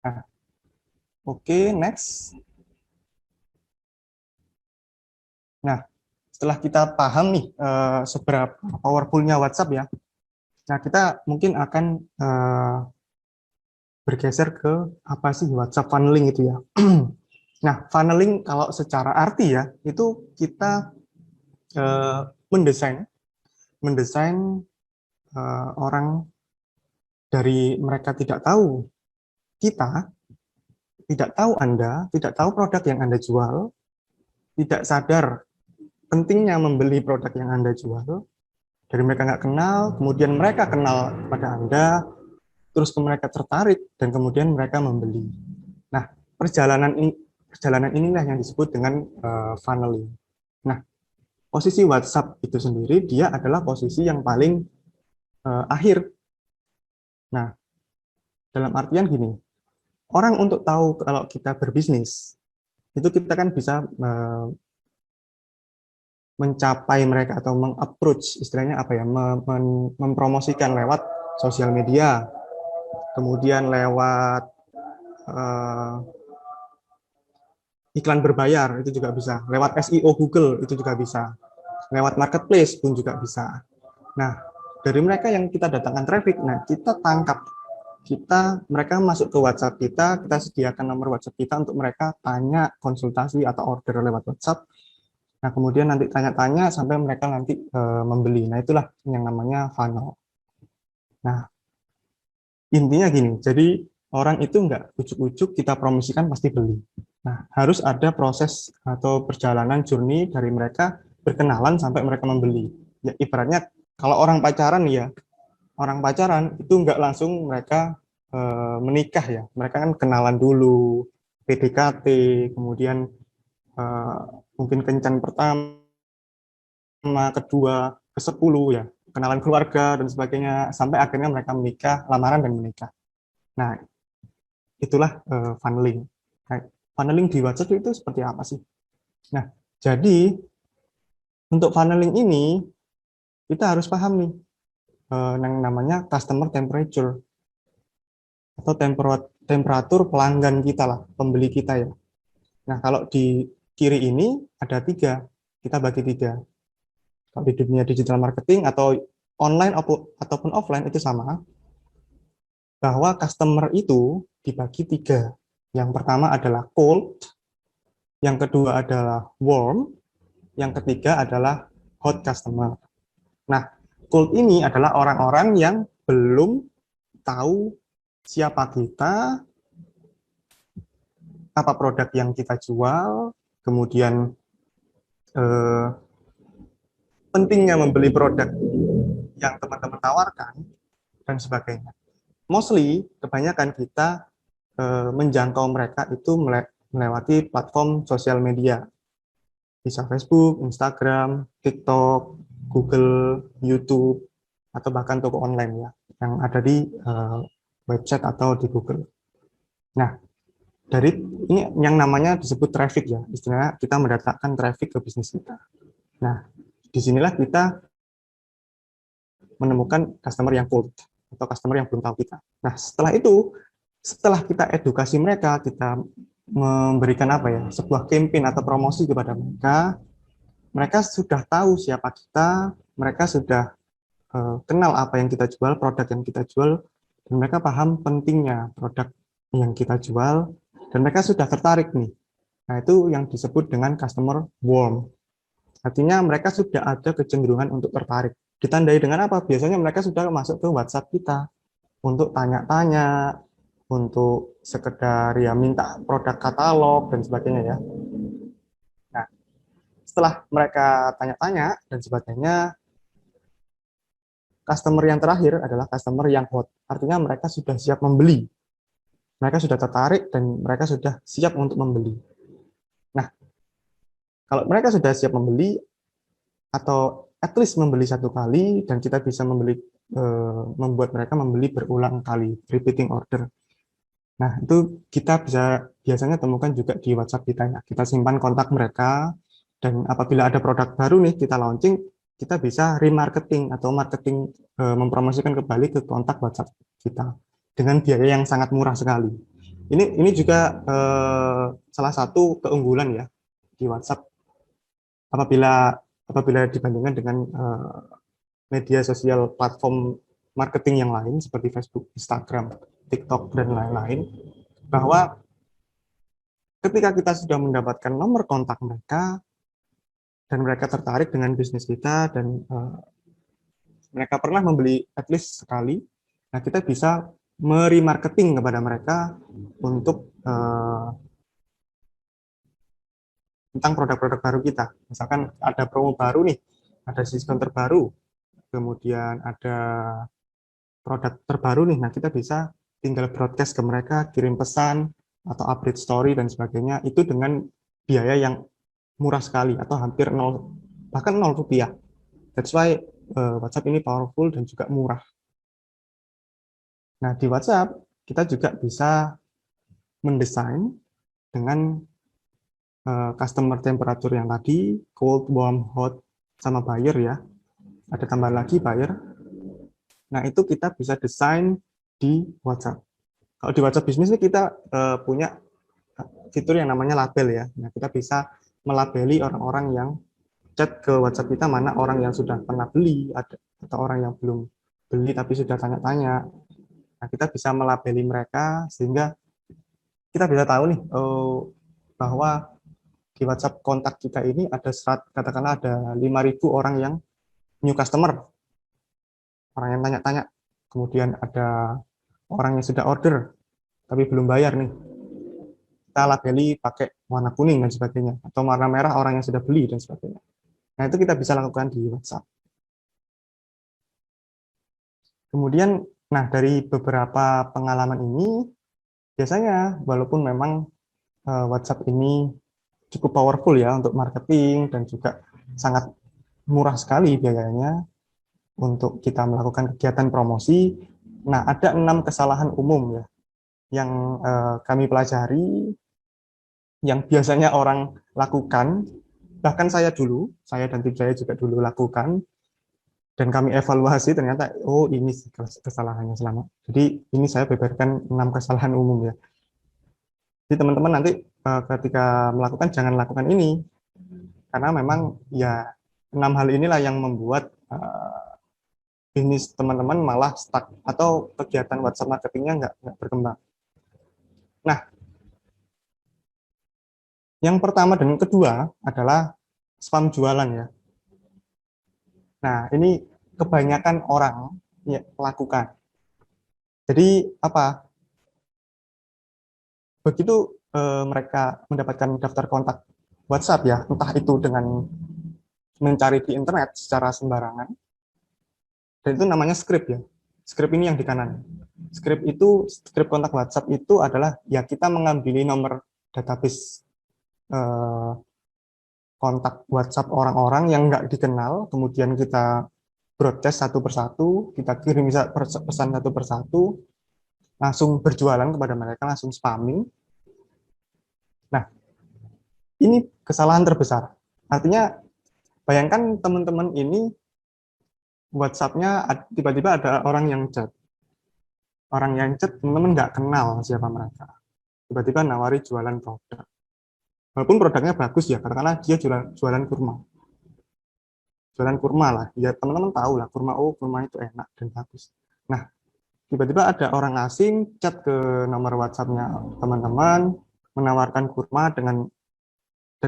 Nah, oke, next. Nah, setelah kita paham nih seberapa powerfulnya WhatsApp ya, nah kita mungkin akan bergeser ke apa sih WhatsApp funneling itu ya. Nah, funneling kalau secara arti ya, itu kita eh, mendesain mendesain orang dari mereka tidak tahu kita, tidak tahu Anda, tidak tahu produk yang Anda jual, tidak sadar pentingnya membeli produk yang Anda jual, dari mereka nggak kenal, kemudian mereka kenal pada Anda, terus mereka tertarik, dan kemudian mereka membeli. Nah, perjalanan inilah yang disebut dengan funneling. Nah, posisi WhatsApp itu sendiri, dia adalah posisi yang paling akhir. Nah, dalam artian gini, orang untuk tahu kalau kita berbisnis, itu kita kan bisa mencapai mereka atau mengapproach, istilahnya apa ya, mempromosikan lewat sosial media, kemudian lewat uh, iklan berbayar itu juga bisa, lewat SEO Google itu juga bisa, lewat marketplace pun juga bisa. Nah, dari mereka yang kita datangkan traffic, nah kita tangkap, mereka masuk ke WhatsApp kita sediakan nomor WhatsApp kita untuk mereka tanya, konsultasi atau order lewat WhatsApp. Nah, kemudian nanti tanya-tanya sampai mereka nanti membeli. Nah, itulah yang namanya funnel. Nah, intinya gini, jadi orang itu nggak ujuk-ujuk kita promosikan pasti beli. Nah, harus ada proses atau perjalanan journey dari mereka berkenalan sampai mereka membeli. Ya, ibaratnya kalau orang pacaran ya, orang pacaran itu nggak langsung mereka menikah ya. Mereka kan kenalan dulu, PDKT, kemudian eh, mungkin kencan pertama, kedua, ke-10 ya, kenalan keluarga dan sebagainya, sampai akhirnya mereka menikah, lamaran dan menikah. Nah, itulah funneling. Nah, funneling di WhatsApp itu seperti apa sih? Nah, jadi untuk funneling ini kita harus paham nih yang namanya customer temperature atau temperatur pelanggan kita lah, pembeli kita ya. Nah, kalau di kiri ini ada 3, kita bagi 3. Kalau di dunia digital marketing atau online ataupun offline itu sama, bahwa customer itu dibagi 3. Yang pertama adalah cold, yang kedua adalah warm, yang ketiga adalah hot customer. Nah, cold ini adalah orang-orang yang belum tahu siapa kita, apa produk yang kita jual, kemudian eh, pentingnya membeli produk yang teman-teman tawarkan, dan sebagainya. Mostly, kebanyakan kita menjangkau mereka itu melewati platform sosial media. Bisa Facebook, Instagram, TikTok, Google, YouTube, atau bahkan toko online ya, yang ada di website atau di Google. Nah, dari ini yang namanya disebut traffic ya, istilahnya kita mendatangkan traffic ke bisnis kita. Nah, disinilah kita menemukan customer yang cold atau customer yang belum tahu kita. Nah, setelah itu, setelah kita edukasi mereka, kita memberikan apa ya, sebuah campaign atau promosi kepada mereka, mereka sudah tahu siapa kita, mereka sudah kenal apa yang kita jual, produk yang kita jual, dan mereka paham pentingnya produk yang kita jual, dan mereka sudah tertarik nih. Nah, itu yang disebut dengan customer warm. Artinya mereka sudah ada kecenderungan untuk tertarik. Ditandai dengan apa? Biasanya mereka sudah masuk ke WhatsApp kita untuk tanya-tanya, untuk sekedar ya minta produk katalog dan sebagainya ya. Nah, setelah mereka tanya-tanya dan sebagainya, customer yang terakhir adalah customer yang hot. Artinya mereka sudah siap membeli. Mereka sudah tertarik dan mereka sudah siap untuk membeli. Nah, kalau mereka sudah siap membeli atau at least membeli 1 kali dan kita bisa membuat mereka membeli berulang kali, repeating order. Nah, itu kita bisa biasanya temukan juga di WhatsApp kita ya. Kita simpan kontak mereka, dan apabila ada produk baru nih kita launching, kita bisa remarketing atau marketing, mempromosikan kembali ke kontak WhatsApp kita dengan biaya yang sangat murah sekali. Ini juga salah satu keunggulan ya di WhatsApp apabila apabila dibandingkan dengan media sosial platform marketing yang lain seperti Facebook, Instagram, TikTok dan lain-lain, bahwa ketika kita sudah mendapatkan nomor kontak mereka dan mereka tertarik dengan bisnis kita dan mereka pernah membeli at least sekali, nah kita bisa meremarketing kepada mereka untuk tentang produk-produk baru kita. Misalkan ada promo baru nih, ada diskon terbaru, kemudian ada produk terbaru nih, nah kita bisa tinggal broadcast ke mereka, kirim pesan, atau update story dan sebagainya, itu dengan biaya yang murah sekali, atau hampir nol, bahkan 0 rupiah. That's why WhatsApp ini powerful dan juga murah. Nah, di WhatsApp, kita juga bisa mendesain dengan customer temperature yang tadi, cold, warm, hot, sama buyer ya. Ada tambahan lagi buyer. Nah, itu kita bisa desain di WhatsApp. Kalau di WhatsApp bisnis ini kita punya fitur yang namanya label ya. Nah, kita bisa melabeli orang-orang yang chat ke WhatsApp kita, mana orang yang sudah pernah beli, atau orang yang belum beli tapi sudah tanya-tanya. Nah, kita bisa melabeli mereka sehingga kita bisa tahu nih bahwa di WhatsApp kontak kita ini ada katakanlah ada 5.000 orang yang new customer, orang yang tanya-tanya. Kemudian ada orang yang sudah order tapi belum bayar nih. Kita labeli pakai warna kuning dan sebagainya, atau warna merah orang yang sudah beli dan sebagainya. Nah, itu kita bisa lakukan di WhatsApp. Kemudian, nah dari beberapa pengalaman ini, biasanya walaupun memang WhatsApp ini cukup powerful ya untuk marketing dan juga sangat murah sekali biayanya untuk kita melakukan kegiatan promosi. Nah, ada 6 kesalahan umum ya yang kami pelajari, yang biasanya orang lakukan, bahkan saya dan tim saya juga dulu lakukan, dan kami evaluasi ternyata, oh ini kesalahannya selama. Jadi ini saya beberkan 6 kesalahan umum ya. Jadi teman-teman nanti ketika melakukan, jangan lakukan ini, karena memang ya 6 hal inilah yang membuat bisnis teman-teman malah stuck atau kegiatan WhatsApp marketingnya nggak berkembang. Nah, yang pertama dan yang kedua adalah spam jualan ya. Nah, ini kebanyakan orang ya, lakukan. Jadi apa? Begitu mereka mendapatkan daftar kontak WhatsApp ya, entah itu dengan mencari di internet secara sembarangan, dan itu namanya script ya. Script ini yang di kanan. Script kontak WhatsApp itu adalah ya kita mengambil nomor database kontak WhatsApp orang-orang yang nggak dikenal, kemudian kita broadcast satu persatu, kita kirim pesan satu persatu, langsung berjualan kepada mereka, langsung spamming. Nah, ini kesalahan terbesar. Artinya, bayangkan teman-teman ini WhatsApp-nya tiba-tiba ada orang yang chat. Orang yang chat, teman-teman nggak kenal siapa mereka. Tiba-tiba nawari jualan produk. Walaupun produknya bagus ya, katakanlah dia jualan kurma. Jualan kurma lah, ya teman-teman tahu lah, kurma itu enak dan bagus. Nah, tiba-tiba ada orang asing chat ke nomor WhatsApp-nya teman-teman, menawarkan kurma dan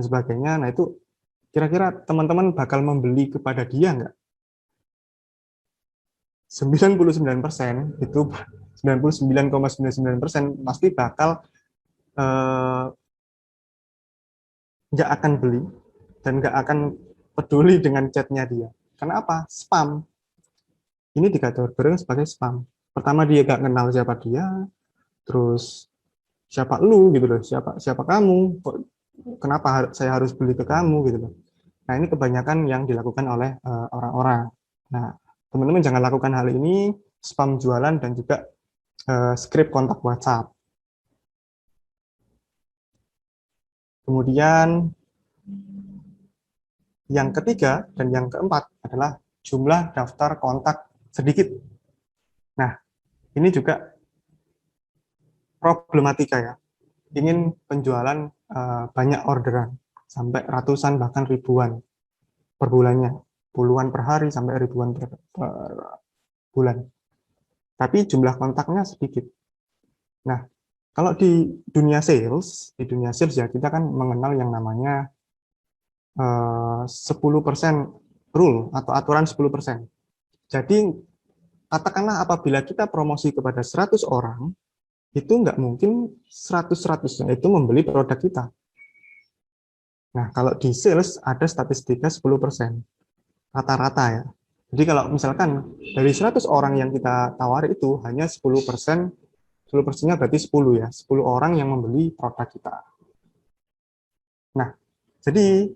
sebagainya. Nah, itu kira-kira teman-teman bakal membeli kepada dia nggak? 99% itu 99,99% pasti bakal nggak akan beli dan nggak akan peduli dengan chatnya dia. Karena apa? Spam. Ini dikategorikan sebagai spam. Pertama dia nggak kenal siapa dia, terus siapa lu gitu loh, siapa kamu, kenapa saya harus beli ke kamu gitu loh. Nah, ini kebanyakan yang dilakukan oleh orang-orang. Nah, teman-teman jangan lakukan hal ini, spam jualan dan juga script kontak WhatsApp. Kemudian yang ketiga dan yang keempat adalah jumlah daftar kontak sedikit. Nah, ini juga problematika ya, ingin penjualan banyak orderan, sampai ratusan bahkan ribuan per bulannya, puluhan per hari sampai ribuan per bulan. Tapi jumlah kontaknya sedikit. Nah, kalau di dunia sales ya kita kan mengenal yang namanya 10% rule atau aturan 10%. Jadi katakanlah apabila kita promosi kepada 100 orang, itu nggak mungkin 100-100-nya itu membeli produk kita. Nah, kalau di sales ada statistiknya 10%, rata-rata ya. Jadi kalau misalkan dari 100 orang yang kita tawari itu hanya 10%, 10%-nya berarti 10 ya, 10 orang yang membeli produk kita. Nah, jadi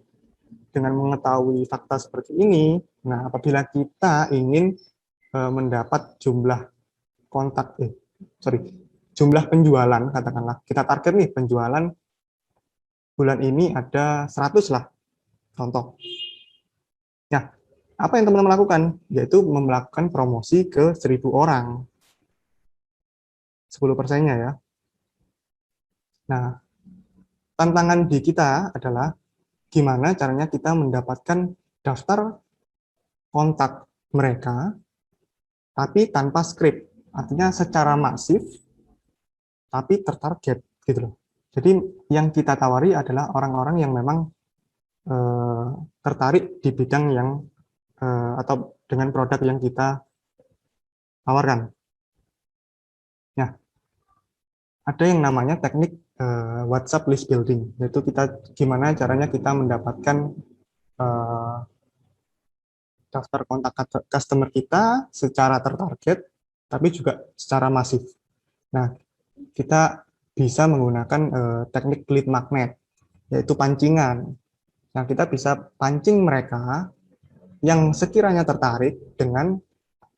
dengan mengetahui fakta seperti ini, nah apabila kita ingin mendapat jumlah penjualan, katakanlah kita target nih penjualan bulan ini ada 100 lah, contoh. Nah, apa yang teman-teman lakukan? Yaitu melakukan promosi ke 1.000 orang. 10%-nya ya. Nah, tantangan di kita adalah gimana caranya kita mendapatkan daftar kontak mereka, tapi tanpa skrip. Artinya secara masif, tapi tertarget gitu loh. Jadi yang kita tawari adalah orang-orang yang memang tertarik di bidang yang atau dengan produk yang kita tawarkan. Nah, ada yang namanya teknik WhatsApp list building, yaitu gimana caranya kita mendapatkan daftar kontak customer kita secara tertarget, tapi juga secara masif. Nah, kita bisa menggunakan teknik lead magnet, yaitu pancingan. Nah, kita bisa pancing mereka yang sekiranya tertarik dengan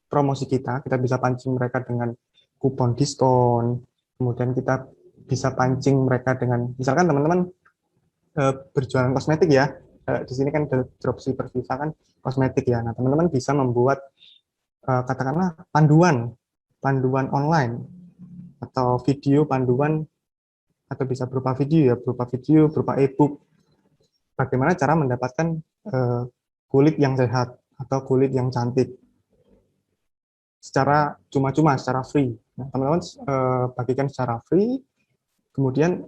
promosi kita bisa pancing mereka dengan kupon diskon, kemudian kita bisa pancing mereka dengan, misalkan teman-teman berjualan kosmetik ya, di sini kan dropshipper Viva kan kosmetik ya, nah teman-teman bisa membuat katakanlah panduan online, atau video panduan, atau bisa berupa video, berupa e-book, bagaimana cara mendapatkan kulit yang sehat, atau kulit yang cantik, secara cuma-cuma, secara free. Nah, teman-teman bagikan secara free, kemudian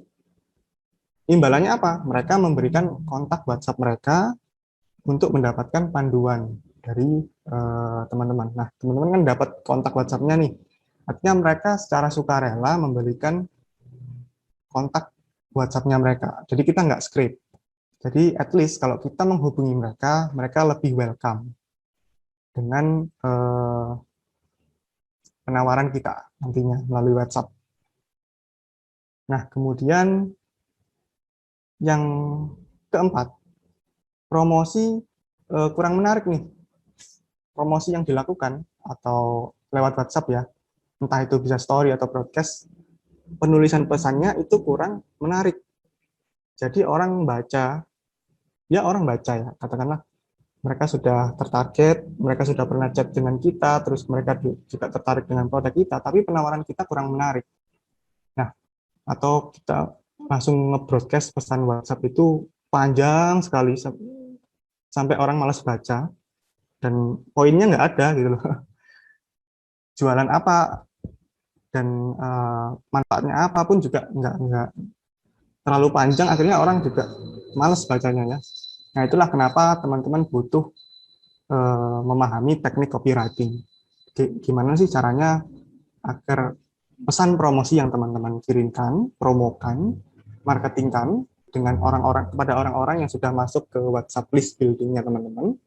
imbalannya apa? Mereka memberikan kontak WhatsApp mereka untuk mendapatkan panduan dari teman-teman. Nah, teman-teman kan dapat kontak WhatsApp-nya nih. Artinya mereka secara sukarela memberikan kontak WhatsApp-nya mereka. Jadi kita nggak script. Jadi at least kalau kita menghubungi mereka, mereka lebih welcome dengan penawaran kita nantinya melalui WhatsApp. Nah, kemudian yang keempat, promosi kurang menarik nih. Promosi yang dilakukan atau lewat WhatsApp ya, entah itu bisa story atau broadcast, penulisan pesannya itu kurang menarik. Jadi orang baca ya, katakanlah mereka sudah tertarget, mereka sudah pernah chat dengan kita, terus mereka juga tertarik dengan produk kita, tapi penawaran kita kurang menarik. Nah, atau kita langsung nge-broadcast pesan WhatsApp itu panjang sekali, sampai orang malas baca, dan poinnya nggak ada gitu loh. Jualan apa, dan manfaatnya apapun juga nggak terlalu panjang, akhirnya orang juga malas bacanya ya. Nah, itulah kenapa teman-teman butuh memahami teknik copywriting. Gimana sih caranya agar pesan promosi yang teman-teman kirimkan, promokan, marketingkan dengan kepada orang-orang yang sudah masuk ke WhatsApp list building-nya teman-teman,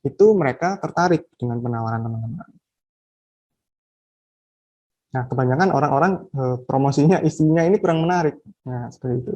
itu mereka tertarik dengan penawaran teman-teman. Nah, kebanyakan orang-orang promosinya isinya ini kurang menarik. Nah, seperti itu.